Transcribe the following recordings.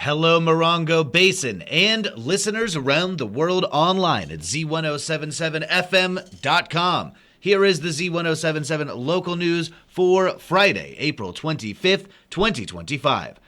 Hello, Morongo Basin, and listeners around the world online at Z107.7 FM.com. Here is the Z107.7 Local News for Friday, April 25th, 2025.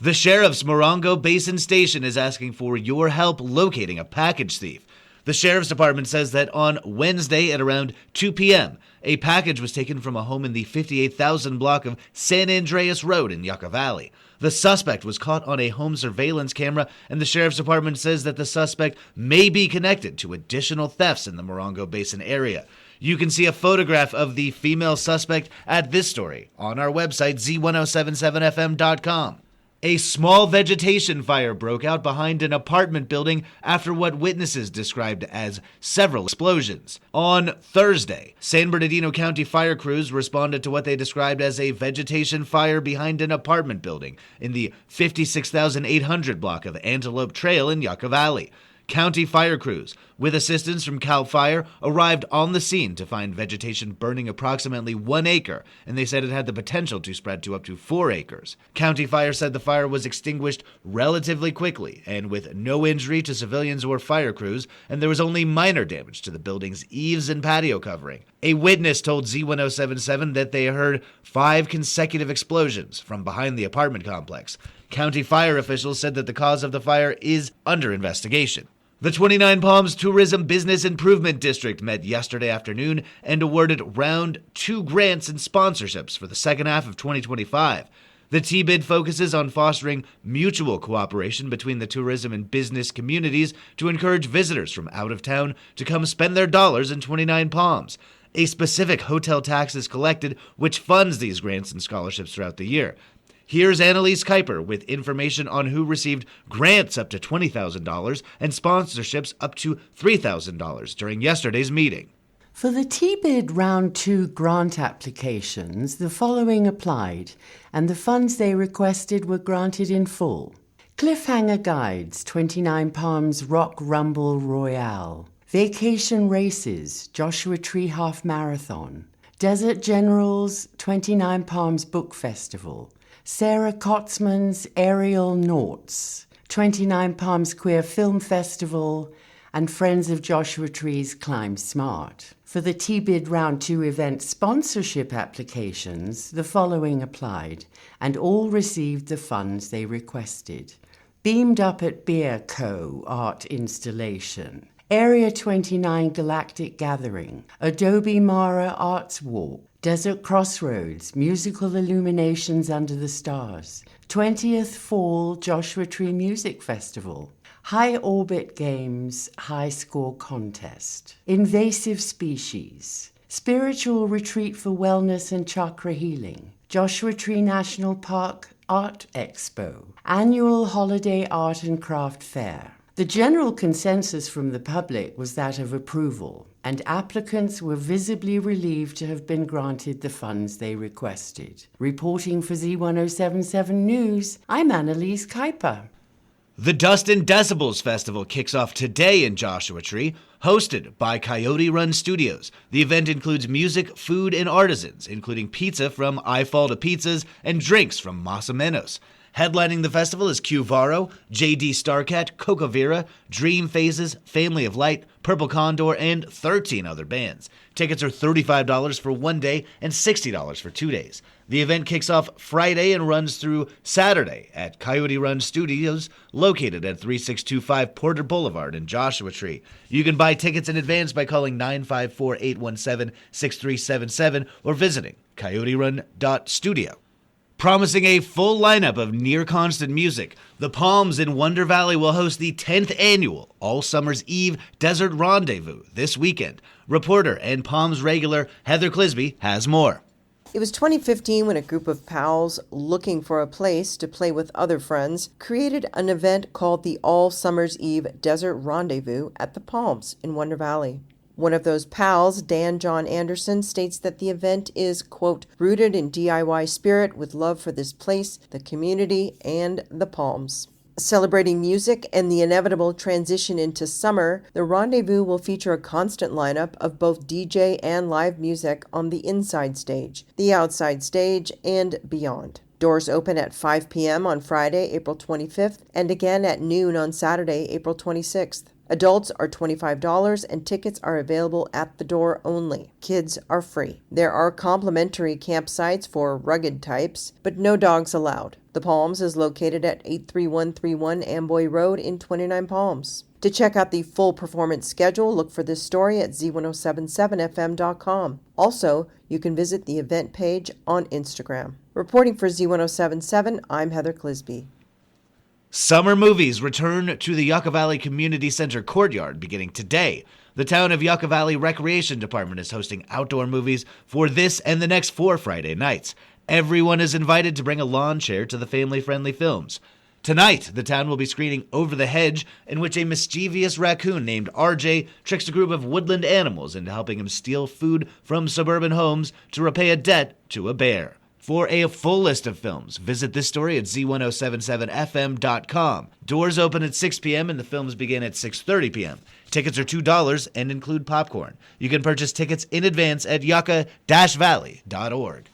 The Sheriff's Morongo Basin Station is asking for your help locating a package thief. The Sheriff's Department says that on Wednesday at around 2 p.m., a package was taken from a home in the 58,000 block of San Andreas Road in Yucca Valley. The suspect was caught on a home surveillance camera, and the Sheriff's Department says that the suspect may be connected to additional thefts in the Morongo Basin area. You can see a photograph of the female suspect at this story on our website, Z107.7FM.com. A small vegetation fire broke out behind an apartment building after what witnesses described as several explosions. On Thursday, San Bernardino County fire crews responded to what they described as a vegetation fire behind an apartment building in the 56,800 block of Antelope Trail in Yucca Valley. County fire crews, with assistance from CAL FIRE, arrived on the scene to find vegetation burning approximately 1 acre, and they said it had the potential to spread to up to 4 acres. County Fire said the fire was extinguished relatively quickly and with no injury to civilians or fire crews, and there was only minor damage to the building's eaves and patio covering. A witness told Z107.7 that they heard 5 consecutive explosions from behind the apartment complex. County fire officials said that the cause of the fire is under investigation. The 29 Palms Tourism Business Improvement District met yesterday afternoon and awarded round 2 grants and sponsorships for the second half of 2025. The TBID focuses on fostering mutual cooperation between the tourism and business communities to encourage visitors from out of town to come spend their dollars in 29 Palms. A specific hotel tax is collected, which funds these grants and scholarships throughout the year. Here's Annalise Kuiper with information on who received grants up to $20,000 and sponsorships up to $3,000 during yesterday's meeting. For the TBID Round 2 grant applications, the following applied, and the funds they requested were granted in full. Cliffhanger Guides, 29 Palms Rock Rumble Royale. Vacation Races, Joshua Tree Half Marathon. Desert Generals, 29 Palms Book Festival. Sarah Kotzman's Aerial Noughts, 29 Palms Queer Film Festival, and Friends of Joshua Tree's Climb Smart. For the TBID Round 2 event sponsorship applications, the following applied, and all received the funds they requested. Beamed Up at Beer Co. Art Installation, Area 29 Galactic Gathering, Adobe Mara Arts Walk, Desert Crossroads, Musical Illuminations Under the Stars, 20th Fall Joshua Tree Music Festival, High Orbit Games High Score Contest, Invasive Species, Spiritual Retreat for Wellness and Chakra Healing, Joshua Tree National Park Art Expo, Annual Holiday Art and Craft Fair. The general consensus from the public was that of approval, and applicants were visibly relieved to have been granted the funds they requested. Reporting for Z107.7 News, I'm Annalise Kuiper. The Dust and Decibels Festival kicks off today in Joshua Tree, hosted by Coyote Run Studios. The event includes music, food, and artisans, including pizza from I Fall to Pizzas and drinks from Masa Menos. Headlining the festival is Q Varro, JD Starcat, Coca Vera, Dream Phases, Family of Light, Purple Condor, and 13 other bands. Tickets are $35 for 1 day and $60 for 2 days. The event kicks off Friday and runs through Saturday at Coyote Run Studios, located at 3625 Porter Boulevard in Joshua Tree. You can buy tickets in advance by calling 954-817-6377 or visiting coyoterun.studio. Promising a full lineup of near-constant music, the Palms in Wonder Valley will host the 10th annual All Summer's Eve Desert Rendezvous this weekend. Reporter and Palms regular Heather Clisby has more. It was 2015 when a group of pals looking for a place to play with other friends created an event called the All Summer's Eve Desert Rendezvous at the Palms in Wonder Valley. One of those pals, Dan John Anderson, states that the event is, quote, rooted in DIY spirit with love for this place, the community, and the Palms. Celebrating music and the inevitable transition into summer, the rendezvous will feature a constant lineup of both DJ and live music on the inside stage, the outside stage, and beyond. Doors open at 5 p.m. on Friday, April 25th, and again at noon on Saturday, April 26th. Adults are $25 and tickets are available at the door only. Kids are free. There are complimentary campsites for rugged types, but no dogs allowed. The Palms is located at 83131 Amboy Road in 29 Palms. To check out the full performance schedule, look for this story at Z107.7 FM.com. Also, you can visit the event page on Instagram. Reporting for Z107.7, I'm Heather Clisby. Summer movies return to the Yucca Valley Community Center courtyard beginning today. The Town of Yucca Valley Recreation Department is hosting outdoor movies for this and the next 4 Friday nights. Everyone is invited to bring a lawn chair to the family-friendly films. Tonight, the town will be screening Over the Hedge, in which a mischievous raccoon named RJ tricks a group of woodland animals into helping him steal food from suburban homes to repay a debt to a bear. For a full list of films, visit this story at Z107.7 FM.com. Doors open at 6 p.m. and the films begin at 6:30 p.m. Tickets are $2 and include popcorn. You can purchase tickets in advance at yucca-valley.org.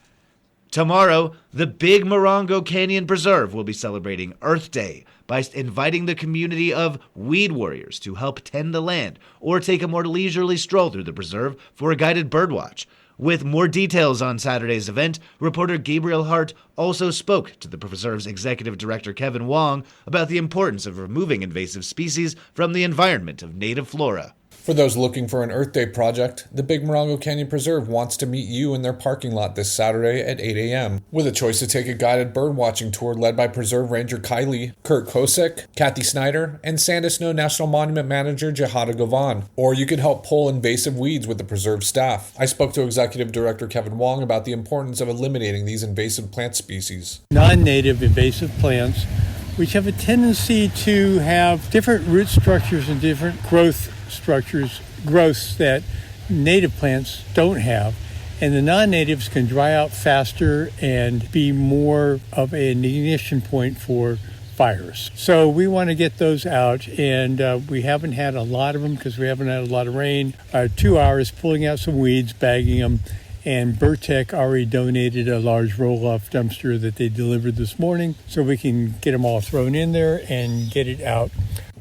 Tomorrow, the Big Morongo Canyon Preserve will be celebrating Earth Day by inviting the community of weed warriors to help tend the land or take a more leisurely stroll through the preserve for a guided birdwatch. With more details on Saturday's event, reporter Gabriel Hart also spoke to the preserve's executive director Kevin Wong about the importance of removing invasive species from the environment of native flora. For those looking for an Earth Day project, the Big Morongo Canyon Preserve wants to meet you in their parking lot this Saturday at 8 a.m. with a choice to take a guided birdwatching tour led by Preserve Ranger Kylie, Kurt Kosick, Kathy Snyder, and Sand Snow National Monument Manager Jihada Govan. Or you could help pull invasive weeds with the Preserve staff. I spoke to Executive Director Kevin Wong about the importance of eliminating these invasive plant species. Non-native invasive plants, which have a tendency to have different root structures and different growths that native plants don't have. And the non-natives can dry out faster and be more of an ignition point for fires. So we want to get those out, and we haven't had a lot of them because we haven't had a lot of rain. 2 hours pulling out some weeds, bagging them, and Burtech already donated a large roll-off dumpster that they delivered this morning so we can get them all thrown in there and get it out.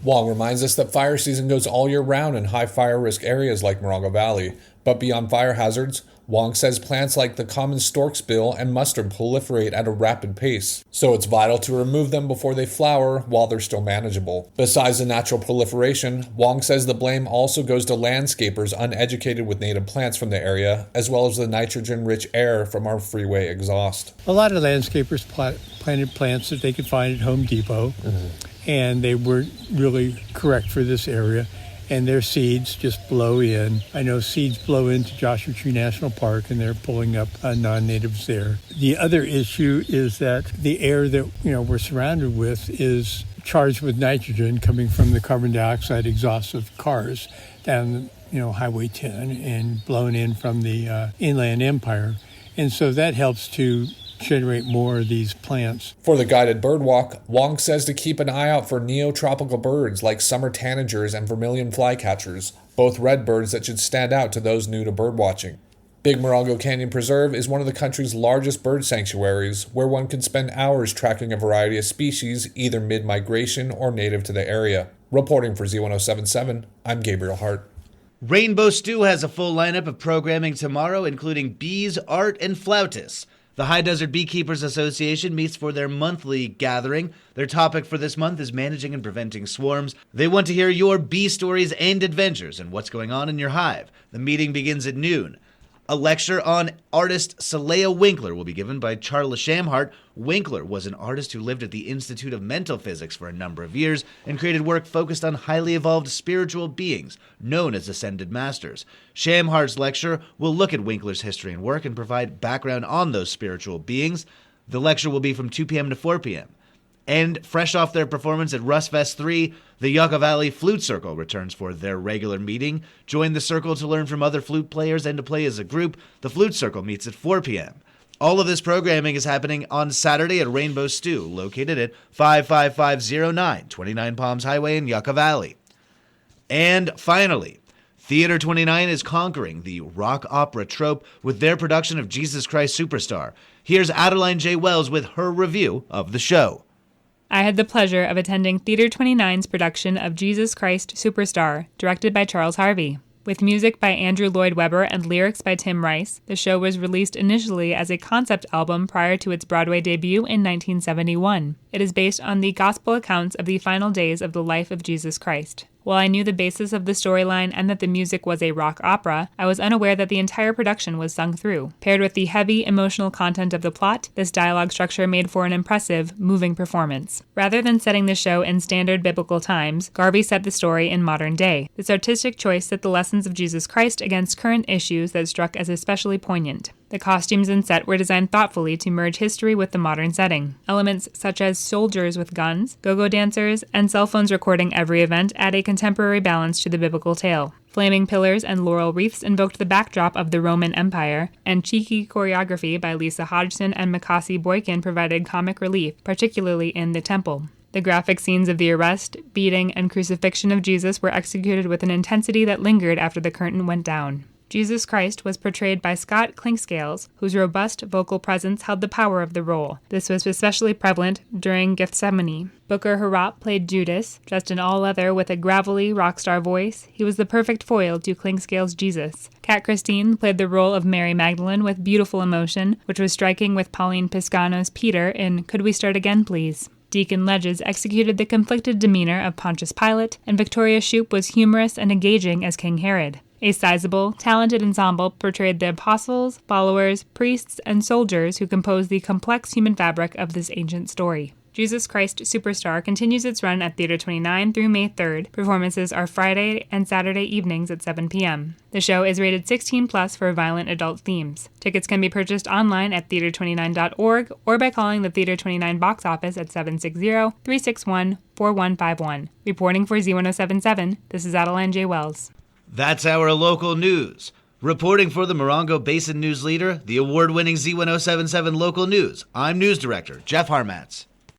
Wong reminds us that fire season goes all year round in high fire risk areas like Morongo Valley. But beyond fire hazards, Wong says plants like the common storksbill and mustard proliferate at a rapid pace, so it's vital to remove them before they flower while they're still manageable. Besides the natural proliferation, Wong says the blame also goes to landscapers uneducated with native plants from the area, as well as the nitrogen-rich air from our freeway exhaust. A lot of landscapers planted plants that they could find at Home Depot, and they weren't really correct for this area. And their seeds just blow in. I know seeds blow into Joshua Tree National Park, and they're pulling up non-natives there. The other issue is that the air that we're surrounded with is charged with nitrogen coming from the carbon dioxide exhaust of cars down Highway 10 and blown in from the Inland Empire. And so that helps to generate more of these plants. For the guided birdwalk, Wong says to keep an eye out for neotropical birds like summer tanagers and vermilion flycatchers, both red birds that should stand out to those new to birdwatching. Big Morongo Canyon Preserve is one of the country's largest bird sanctuaries, where one can spend hours tracking a variety of species, either mid-migration or native to the area. Reporting for Z107.7, I'm Gabriel Hart. Rainbow Stew has a full lineup of programming tomorrow, including bees, art, and flautists. The High Desert Beekeepers Association meets for their monthly gathering. Their topic for this month is managing and preventing swarms. They want to hear your bee stories and adventures and what's going on in your hive. The meeting begins at noon. A lecture on artist Saleha Winkler will be given by Charla Shamhart. Winkler was an artist who lived at the Institute of Mental Physics for a number of years and created work focused on highly evolved spiritual beings known as ascended masters. Shamhart's lecture will look at Winkler's history and work and provide background on those spiritual beings. The lecture will be from 2 p.m. to 4 p.m. And fresh off their performance at Rustfest 3, the Yucca Valley Flute Circle returns for their regular meeting. Join the circle to learn from other flute players and to play as a group. The Flute Circle meets at 4 p.m. All of this programming is happening on Saturday at Rainbow Stew, located at 55509 29 Palms Highway in Yucca Valley. And finally, Theater 29 is conquering the rock opera trope with their production of Jesus Christ Superstar. Here's Adeline J. Wells with her review of the show. I had the pleasure of attending Theater 29's production of Jesus Christ Superstar, directed by Charles Harvey. With music by Andrew Lloyd Webber and lyrics by Tim Rice, the show was released initially as a concept album prior to its Broadway debut in 1971. It is based on the gospel accounts of the final days of the life of Jesus Christ. While I knew the basis of the storyline and that the music was a rock opera, I was unaware that the entire production was sung through. Paired with the heavy, emotional content of the plot, this dialogue structure made for an impressive, moving performance. Rather than setting the show in standard biblical times, Garvey set the story in modern day. This artistic choice set the lessons of Jesus Christ against current issues that struck as especially poignant. The costumes and set were designed thoughtfully to merge history with the modern setting. Elements such as soldiers with guns, go-go dancers, and cell phones recording every event add a contemporary balance to the biblical tale. Flaming pillars and laurel wreaths invoked the backdrop of the Roman Empire, and cheeky choreography by Lisa Hodgson and Makasi Boykin provided comic relief, particularly in the temple. The graphic scenes of the arrest, beating, and crucifixion of Jesus were executed with an intensity that lingered after the curtain went down. Jesus Christ was portrayed by Scott Clinkscales, whose robust vocal presence held the power of the role. This was especially prevalent during Gethsemane. Booker Harrop played Judas, dressed in all leather with a gravelly rock star voice. He was the perfect foil to Clinkscales' Jesus. Kat Christine played the role of Mary Magdalene with beautiful emotion, which was striking with Pauline Piscano's Peter in Could We Start Again, Please? Deacon Ledges executed the conflicted demeanor of Pontius Pilate, and Victoria Shoup was humorous and engaging as King Herod. A sizable, talented ensemble portrayed the apostles, followers, priests, and soldiers who composed the complex human fabric of this ancient story. Jesus Christ Superstar continues its run at Theater 29 through May 3rd. Performances are Friday and Saturday evenings at 7 p.m. The show is rated 16+ for violent adult themes. Tickets can be purchased online at theater29.org or by calling the Theater 29 box office at 760-361-4151. Reporting for Z107.7, this is Adeline J. Wells. That's our local news. Reporting for the Morongo Basin News Leader, the award-winning Z107.7 Local News, I'm News Director Jeff Harmatz.